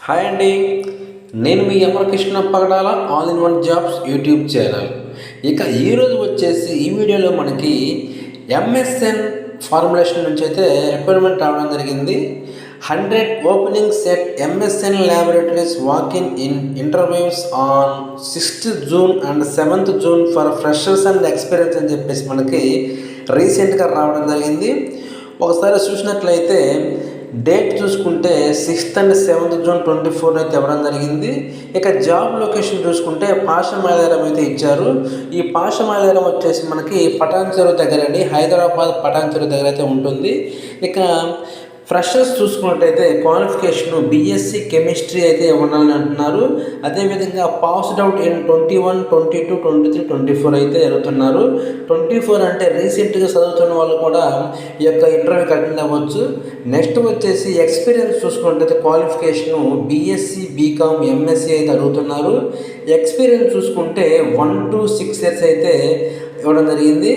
Hi అండి, నేను మీ Amarakrishna Pagadala all in one jobs YouTube channel. ఇక ఈరోజు వచ్చేసి ఈ వీడియోలో మనకి ఎంఎస్ఎన్ ఫార్ములేషన్ నుంచి అయితే రిక్వైర్మెంట్ రావడం జరిగింది. 100 openings at MSN laboratories walk in interviews on 6th June and 7th June for freshers and experience అని చెప్పేసి మనకి రీసెంట్గా రావడం జరిగింది. ఒకసారి చూసినట్లయితే డేట్ చూసుకుంటే 6th and 7th June 2024 అయితే ఇవ్వడం జరిగింది. ఇక జాబ్ లొకేషన్ చూసుకుంటే పాషమైలారం అయితే ఇచ్చారు. ఈ పాషమైలారం వచ్చేసి మనకి పటాన్ చెరువు దగ్గర అండి, హైదరాబాద్ పటాన్ చెరువు దగ్గర అయితే ఉంటుంది. ఇక ఫ్రెషర్స్ చూసుకున్నట్టయితే క్వాలిఫికేషన్ బీఎస్సీ కెమిస్ట్రీ అయితే ఇవ్వాలని అంటున్నారు. అదేవిధంగా పాస్డ్ అవుట్ ఇన్ 21, 22, 23, 24 అయితే జరుగుతున్నారు. 24 అంటే రీసెంట్గా చదువుతున్న వాళ్ళు కూడా ఈ యొక్క ఇంటర్వ్యూకి అటెండ్ అవ్వచ్చు. నెక్స్ట్ వచ్చేసి ఎక్స్పీరియన్స్ చూసుకున్నట్టయితే క్వాలిఫికేషను బీఎస్సీ, బీకామ్, ఎంఎస్సీ అయితే అడుగుతున్నారు. ఎక్స్పీరియన్స్ చూసుకుంటే 1 to 6 years అయితే ఇవ్వడం జరిగింది.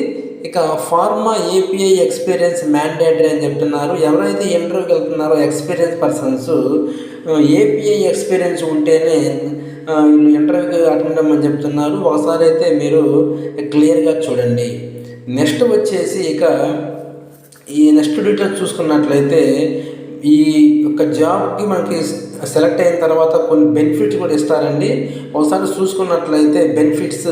ఇక ఫార్మా ఏపీఐ ఎక్స్పీరియన్స్ మ్యాండేటరీ అని చెప్తున్నారు. ఎవరైతే ఇంటర్వ్యూకి వెళ్తున్నారో ఎక్స్పీరియన్స్ పర్సన్స్ ఏపీఐ ఎక్స్పీరియన్స్ ఉంటేనే వీళ్ళు ఇంటర్వ్యూకి అటెండ్ అవ్వమని చెప్తున్నారు. ఒకసారి అయితే మీరు క్లియర్గా చూడండి. నెక్స్ట్ వచ్చేసి ఇక ఈ నెక్స్ట్ డీటెయిల్స్ చూసుకున్నట్లయితే ఈ యొక్క జాబ్కి మనకి సెలెక్ట్ అయిన తర్వాత కొన్ని బెనిఫిట్స్ కూడా ఇస్తారండి. ఒకసారి చూసుకున్నట్లయితే benefits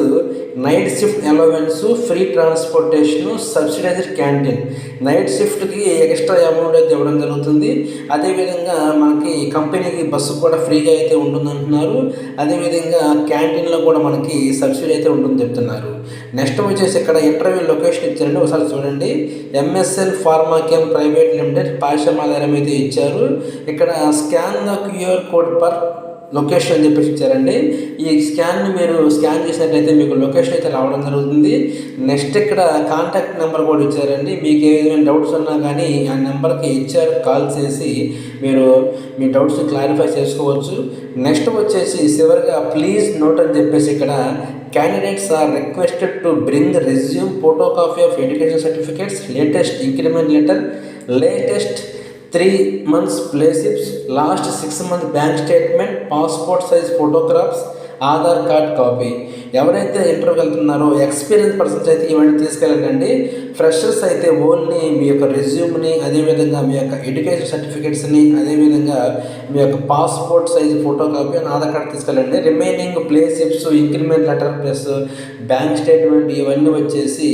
night shift allowance, free transportation, subsidized canteen. Night షిఫ్ట్కి ఎక్స్ట్రా అమౌంట్ అయితే ఇవ్వడం జరుగుతుంది. అదేవిధంగా మనకి కంపెనీకి బస్సు కూడా ఫ్రీగా అయితే ఉంటుందంటున్నారు. అదేవిధంగా క్యాంటీన్లో కూడా మనకి సబ్సిడీ అయితే ఉంటుందని చెప్తున్నారు. నెక్స్ట్ వచ్చేసి ఇక్కడ ఇంటర్వ్యూ లొకేషన్ ఇచ్చారండి, ఒకసారి చూడండి. ఎంఎస్ఎన్ ఫార్మాకెమ్ ప్రైవేట్ లిమిటెడ్, పాషమైలారం అయితే ఇచ్చారు. ఇక్కడ scan the QR code per location అని చెప్పేసి ఇచ్చారండి. ఈ స్కాన్ని మీరు స్కాన్ చేసినట్లయితే మీకు లొకేషన్ అయితే రావడం జరుగుతుంది. నెక్స్ట్ ఇక్కడ కాంటాక్ట్ నెంబర్ కూడా ఇచ్చారండి. మీకు ఏదైనా డౌట్స్ ఉన్నా కానీ ఆ నెంబర్కి ఇచ్చారు, కాల్ చేసి మీరు మీ డౌట్స్ క్లారిఫై చేసుకోవచ్చు. నెక్స్ట్ వచ్చేసి చివరిగా ప్లీజ్ నోట్ అని చెప్పేసి ఇక్కడ candidates are requested to bring resume, photocopy of education certificates, latest increment letter, latest 3 months pay slips, last 6 months bank statement, passport size photographs, Aadhaar card copy. ఎవరైతే ఇంటర్వ్యూకి వెళ్తున్నారో experience persons అయితే ఇవన్నీ తీసుకెళ్ళండి. ఫ్రెషర్స్ అయితే ఓన్లీ మీ యొక్క రెజ్యూమ్ని, అదేవిధంగా మీ యొక్క ఎడ్యుకేషన్ సర్టిఫికేట్స్ని, అదేవిధంగా మీ యొక్క passport size photo copy and Aadhaar card తీసుకెళ్ళండి. Remaining pay slips, increment letter plus bank statement ఇవన్నీ వచ్చేసి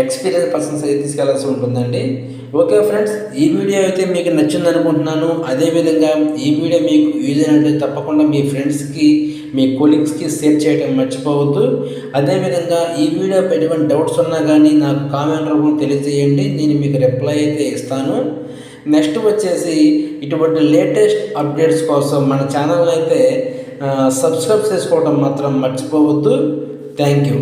ఎక్స్పీరియన్స్ పర్సన్స్ అయితే తీసుకెళ్లాల్సి ఉంటుందండి. ఓకే ఫ్రెండ్స్, ఈ వీడియో అయితే మీకు నచ్చింది అనుకుంటున్నాను. అదేవిధంగా ఈ వీడియో మీకు యూజ్ అయినట్లయితే తప్పకుండా మీ ఫ్రెండ్స్కి, మీ కొలీగ్స్కి షేర్ చేయడం మర్చిపోవద్దు. అదేవిధంగా ఈ వీడియో ఎటువంటి డౌట్స్ ఉన్నా కానీ నాకు కామెంట్ రూపంలో తెలియజేయండి, నేను మీకు రిప్లై అయితే ఇస్తాను. నెక్స్ట్ వచ్చేసి ఇటువంటి లేటెస్ట్ అప్డేట్స్ కోసం మన ఛానల్ని అయితే సబ్స్క్రైబ్ చేసుకోవడం మాత్రం మర్చిపోవద్దు. Thank you.